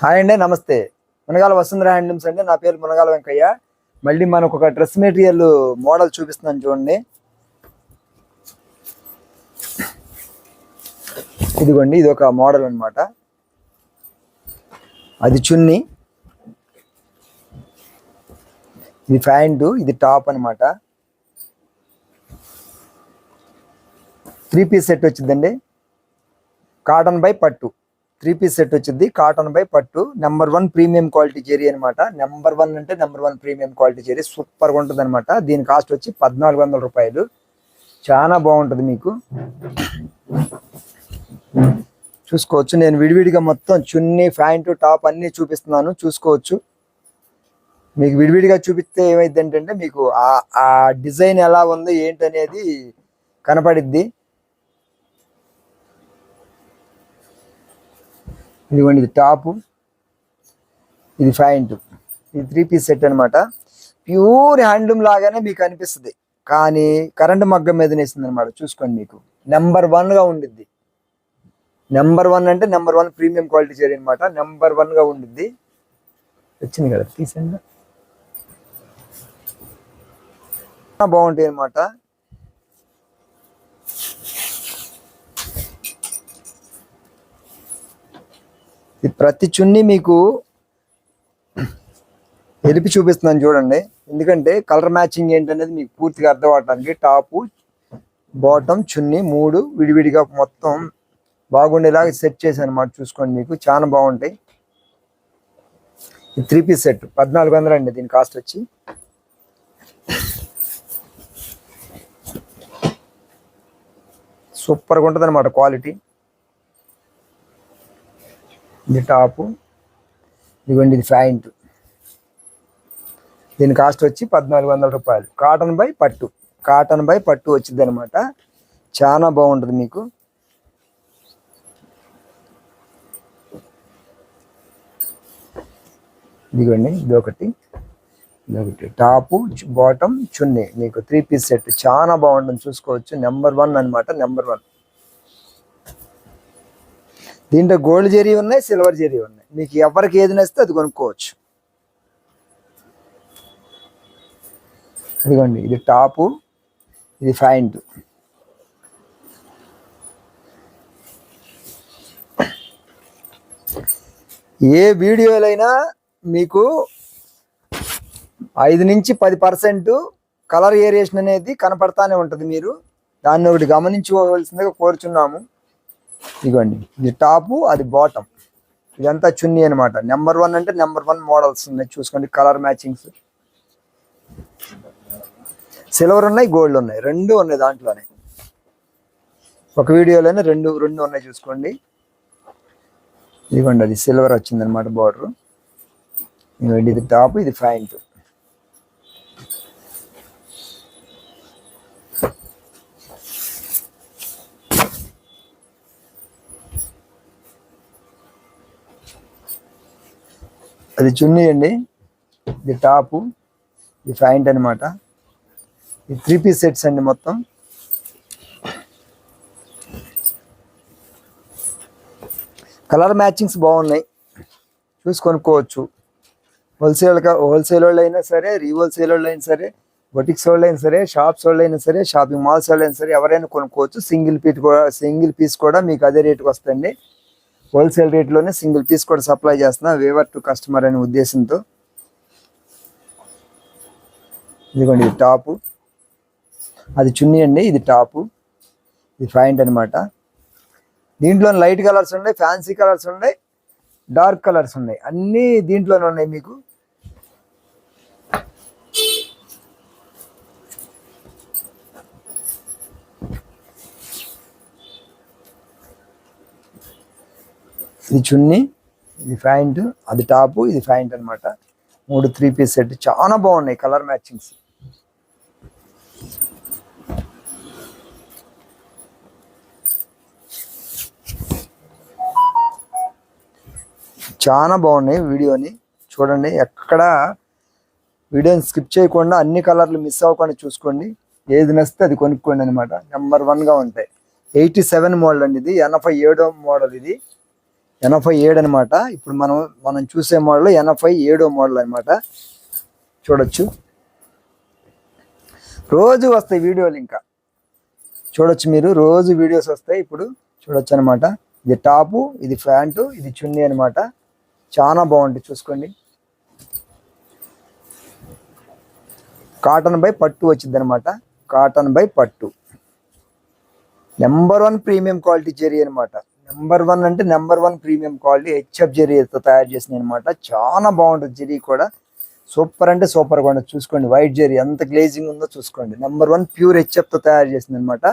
Hi అండి, నమస్తే. Munagala Vasundhara handlooms అండి. నా పేరు మునగాల వెంకయ్య. మళ్ళీ మనకు ఒక డ్రెస్ మెటీరియల్ మోడల్ చూపిస్తున్నాను చూడండి. ఇదిగోండి, ఇది ఒక మోడల్ అనమాట. అది చున్నీ, ఇది ప్యాంటు, ఇది టాప్ అనమాట. 3 పీస్ సెట్ వచ్చిందండి. కాటన్ బై పట్టు 3 పీస్ సెట్ వచ్చింది. కాటన్ బై పట్టు నెంబర్ 1 ప్రీమియం క్వాలిటీ జెరీ అనమాట. నెంబర్ 1 అంటే నెంబర్ 1 ప్రీమియం క్వాలిటీ జెరీ సూపర్గా ఉంటుంది అనమాట. దీని కాస్ట్ వచ్చి 1400 రూపాయలు. చాలా బాగుంటుంది. మీకు చూసుకోవచ్చు. నేను విడివిడిగా మొత్తం చున్నీ, ప్యాంటు, టాప్ అన్నీ చూపిస్తున్నాను, చూసుకోవచ్చు. మీకు విడివిడిగా చూపిస్తే ఏమైంది అంటే మీకు ఆ డిజైన్ ఎలా ఉందో ఏంటనేది కనపడిద్ది. ఇదిగోండి, ఇది టాపు, ఇది ప్యాంటు, ఇది 3 పీస్ సెట్ అనమాట. ప్యూర్ హ్యాండ్లూమ్ లాగానే మీకు అనిపిస్తుంది, కానీ కరెంటు మగ్గం మీద వేసింది అనమాట. చూసుకోండి, మీకు నెంబర్ 1గా ఉండిద్ది. నెంబర్ 1 అంటే నెంబర్ 1 ప్రీమియం క్వాలిటీ చీర అనమాట. నెంబర్ 1గా ఉండిద్ది. వచ్చింది కదా, తీసండి. బాగుంటాయి అనమాట. ప్రతి చున్నీ మీకు ఎలిపి చూపిస్తున్నాను చూడండి. ఎందుకంటే కలర్ మ్యాచింగ్ ఏంటనేది మీకు పూర్తిగా అర్థం అవడానికి. టాపు, బాటమ్, చున్నీ 3 విడివిడిగా మొత్తం బాగుండేలాగా సెట్ చేశాను అనమాట. చూసుకోండి, మీకు చాలా బాగుంటాయి. ఈ 3 పీస్ సెట్ 1400 అండి. దీని కాస్ట్ వచ్చి సూపర్గా ఉంటుంది అనమాట క్వాలిటీ. ఇది టాపు, ఇదిగోండి, ఇది ప్యాంటు. దీని కాస్ట్ వచ్చి 1400 రూపాయలు. కాటన్ బై పట్టు, కాటన్ బై పట్టు వచ్చింది అనమాట. చాలా బాగుంటుంది మీకు. ఇదిగోండి, ఇదొకటి టాపు, బాటమ్, చున్నీ మీకు 3 పీస్ సెట్ చాలా బాగుంటుంది. చూసుకోవచ్చు. నెంబర్ 1 అనమాట. నెంబర్ 1. దీంట్లో గోల్డ్ జెరీ ఉన్నాయి, సిల్వర్ జెరీ ఉన్నాయి. మీకు ఎవరికి ఏది నచ్చితే అది కొనుక్కోవచ్చు. ఇదిగోండి, ఇది టాపు, ఇది ప్యాంటు. ఏ వీడియోలైనా మీకు 5 నుంచి 10% కలర్ వేరియేషన్ అనేది కనపడతానే ఉంటుంది. మీరు దాన్ని ఒకటి గమనించుకోవాల్సిందిగా కోరుచున్నాము. ఇదిగోండి, ఇది టాపు, అది బాటమ్, ఇదంతా చున్నీ అనమాట. నెంబర్ 1 అంటే నెంబర్ 1 మోడల్స్ ఉన్నాయి. చూసుకోండి, కలర్ మ్యాచింగ్స్. సిల్వర్ ఉన్నాయి, గోల్డ్ ఉన్నాయి, 2 ఉన్నాయి దాంట్లోనే. ఒక వీడియోలోనే రెండు ఉన్నాయి. చూసుకోండి. ఇదిగోండి, అది సిల్వర్ వచ్చిందనమాట బార్డర్. ఇదిగోండి, ఇది టాపు, ఇది ప్యాంటు. అది చున్నీ అండి, ఇది టాపు, ఇది ప్యాంట్ అనమాట. ఇది 3 పీస్ సెట్స్ అండి మొత్తం. కలర్ మ్యాచింగ్స్ బాగున్నాయి, చూసి కొనుక్కోవచ్చు. హోల్సేల్ వాళ్ళు అయినా సరే, రీహోల్సేల్ వాళ్ళు అయినా సరే, బొటిక్స్ వాళ్ళు అయినా సరే, షాప్స్ వాళ్ళు అయినా సరే, షాపింగ్ మాల్స్ వాళ్ళు అయినా సరే, ఎవరైనా కొనుక్కోవచ్చు. సింగిల్ పీస్ కూడా మీకు అదే రేటుకి వస్తుంది. హోల్సేల్ రేట్లోనే సింగిల్ పీస్ కూడా సప్లై చేస్తున్నా, వేవర్ టు కస్టమర్ అనే ఉద్దేశంతో. ఇదిగోండి, ఇది టాపు, అది చున్నీ అండి, ఇది టాపు, ఇది ప్యాంట్ అనమాట. దీంట్లో లైట్ కలర్స్ ఉన్నాయి, ఫ్యాన్సీ కలర్స్ ఉన్నాయి, డార్క్ కలర్స్ ఉన్నాయి. అన్నీ దీంట్లోనే ఉన్నాయి మీకు. ఇది చున్నీ, ఇది ప్యాంటు, అది టాపు, ఇది ప్యాంట్ అనమాట. 3 3 పీస్ సెట్ చాలా బాగున్నాయి కలర్ మ్యాచింగ్స్. చాలా బాగున్నాయి. వీడియోని చూడండి, ఎక్కడ వీడియోని స్కిప్ చేయకుండా అన్ని కలర్లు మిస్ అవ్వకుండా చూసుకోండి. ఏది నచ్చితే అది కొనుక్కోండి అనమాట. నెంబర్ 1గా ఉంటాయి. 87 మోడల్ అండి. ఇది 87వ మోడల్. ఇది 87 అనమాట. ఇప్పుడు మనం చూసే మోడల్ 87 మోడల్ అనమాట. చూడొచ్చు, రోజు వస్తాయి వీడియోలు, ఇంకా చూడొచ్చు మీరు, రోజు వీడియోస్ వస్తాయి. ఇప్పుడు చూడొచ్చు అనమాట. ఇది టాపు, ఇది ప్యాంటు, ఇది చున్నీ అనమాట. చాలా బాగుంటుంది, చూసుకోండి. కాటన్ బై పట్టు వచ్చింది అనమాట. కాటన్ బై పట్టు, నెంబర్ 1 ప్రీమియం క్వాలిటీ జెరీ అనమాట. నెంబర్ 1 అంటే నెంబర్ 1 ప్రీమియం క్వాలిటీ హెచ్ఎఫ్ జెరీతో తయారు చేసింది అనమాట. చాలా బాగుంటుంది జెరీ కూడా, సూపర్ అంటే సూపర్గా ఉండదు. చూసుకోండి వైట్ జెరీ ఎంత గ్లేజింగ్ ఉందో చూసుకోండి. నెంబర్ 1 ప్యూర్ హెచ్ఎఫ్తో తయారు చేసింది అనమాట.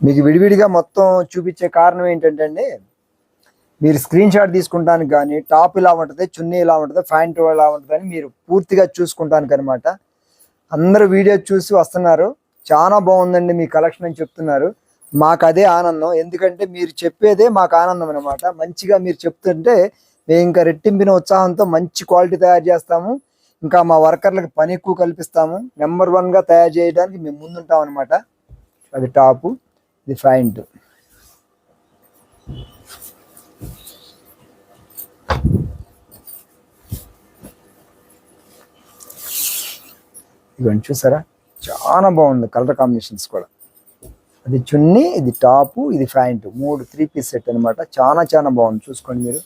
మీకు విడివిడిగా మొత్తం చూపించే కారణం ఏంటంటే అండి, మీరు స్క్రీన్ షాట్ తీసుకుంటానికి కానీ టాప్ ఇలా ఉంటుంది, చున్నీ ఇలా ఉంటుంది, ప్యాంట్ ఇలా ఉంటుంది అని మీరు పూర్తిగా చూసుకుంటానికి అనమాట. అందరూ వీడియో చూసి వస్తున్నారు, చాలా బాగుందండి మీ కలెక్షన్ అని చెప్తున్నారు. మాకు అదే ఆనందం, ఎందుకంటే మీరు చెప్పేదే మాకు ఆనందం అనమాట. మంచిగా మీరు చెప్తుంటే మేము ఇంకా రెట్టింపిన ఉత్సాహంతో మంచి క్వాలిటీ తయారు చేస్తాము. ఇంకా మా వర్కర్లకు పని ఎక్కువ కల్పిస్తాము. నెంబర్ 1గా తయారు చేయడానికి మేము ముందుంటాం అనమాట. అది టాపు, ఇది ప్యాంట్. ఇవన్నీ చూసారా, చాలా బాగుంది కలర్ కాంబినేషన్స్ కూడా. అది చున్నీ, ఇది టాపు, ఇది ప్యాంటు, 3 3 పీస్ సెట్ అనమాట. చాలా చాలా బాగుంది, చూసుకోండి మీరు.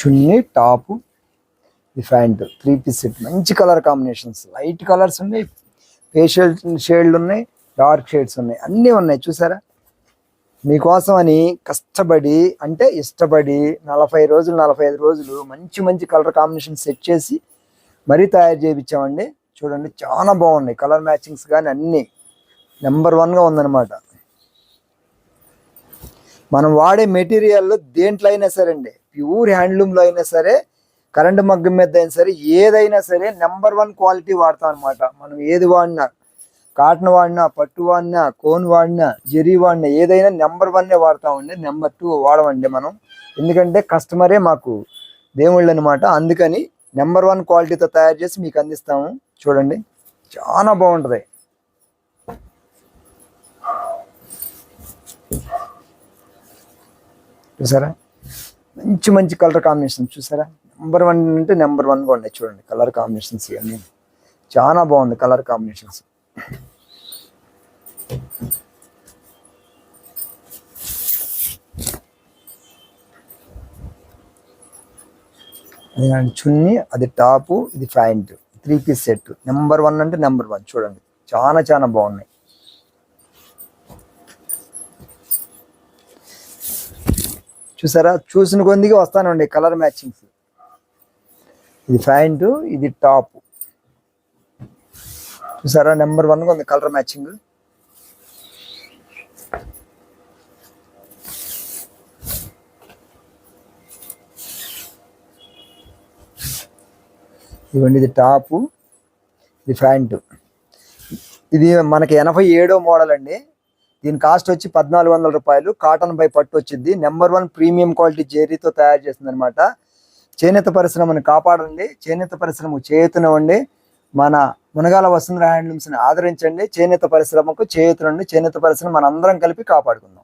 చున్నీ, టాపు, ఇది ప్యాంటు, 3 పీస్ సెట్. మంచి కలర్ కాంబినేషన్స్, లైట్ కలర్స్ ఉన్నాయి, ఫేషియల్ షేడ్లు ఉన్నాయి, డార్క్ షేడ్స్ ఉన్నాయి, అన్నీ ఉన్నాయి. చూసారా, మీకోసం అని కష్టపడి అంటే ఇష్టపడి 40 రోజులు 45 రోజులు మంచి మంచి కలర్ కాంబినేషన్ సెట్ చేసి మరీ తయారు చేయించామండి. చూడండి, చాలా బాగున్నాయి కలర్ మ్యాచింగ్స్ కానీ అన్నీ నెంబర్ 1గా ఉందన్నమాట. మనం వాడే మెటీరియల్లో దేంట్లో అయినా సరే అండి, ప్యూర్ హ్యాండ్లూమ్లో అయినా సరే, కరెంటు మగ్గం మీద అయినా సరే, ఏదైనా సరే నెంబర్ 1 క్వాలిటీ వాడతాం అనమాట. మనం ఏది వాడినా, కాటన్ వాడినా, పట్టు వాడినా, కోన్ వాడినా, జెరీ వాడినా, ఏదైనా నెంబర్ 1 వాడతామండి. నెంబర్ 2 వాడమండి మనం, ఎందుకంటే కస్టమరే మాకు దేవుళ్ళు అనమాట. అందుకని నెంబర్ 1 క్వాలిటీతో తయారు చేసి మీకు అందిస్తాము. చూడండి, చాలా బాగుంటుంది. చూసారా, మంచి మంచి కలర్ కాంబినేషన్. చూసారా, నెంబర్ 1 అంటే నెంబర్ 1గా ఉన్నాయి. చూడండి కలర్ కాంబినేషన్స్ ఇవన్నీ చాలా బాగుంది కలర్ కాంబినేషన్స్. అది చున్నీ, అది టాపు, ఇది ప్యాంట్, 3 పీస్ సెట్. నెంబర్ 1 అంటే నెంబర్ 1. చూడండి, చాలా చాలా బాగున్నాయి. చూసారా, చూసిన కొద్దిగా వస్తానండి కలర్ మ్యాచింగ్స్. ఇది ప్యాంటు, ఇది టాప్. చూసారా, నెంబర్ 1గా ఉంది కలర్ మ్యాచింగ్. ఇవ్వండి, ఇది టాపు, ఇది ప్యాంటు. ఇది మనకి 87 మోడల్ అండి. దీని కాస్ట్ వచ్చి 1400 రూపాయలు. కాటన్ బై పట్టు వచ్చింది. నెంబర్ 1 ప్రీమియం క్వాలిటీ జెరీతో తయారు చేస్తుంది అనమాట. చేనేత పరిశ్రమను కాపాడండి, చేనేత పరిశ్రమ చేయుతనివ్వండి. మన మునగాల వసుంధర హ్యాండ్లూమ్స్ని ఆదరించండి. చేనేత పరిశ్రమకు చేయుతనండి. చేనేత పరిశ్రమ మన అందరం కలిపి కాపాడుకుందాం.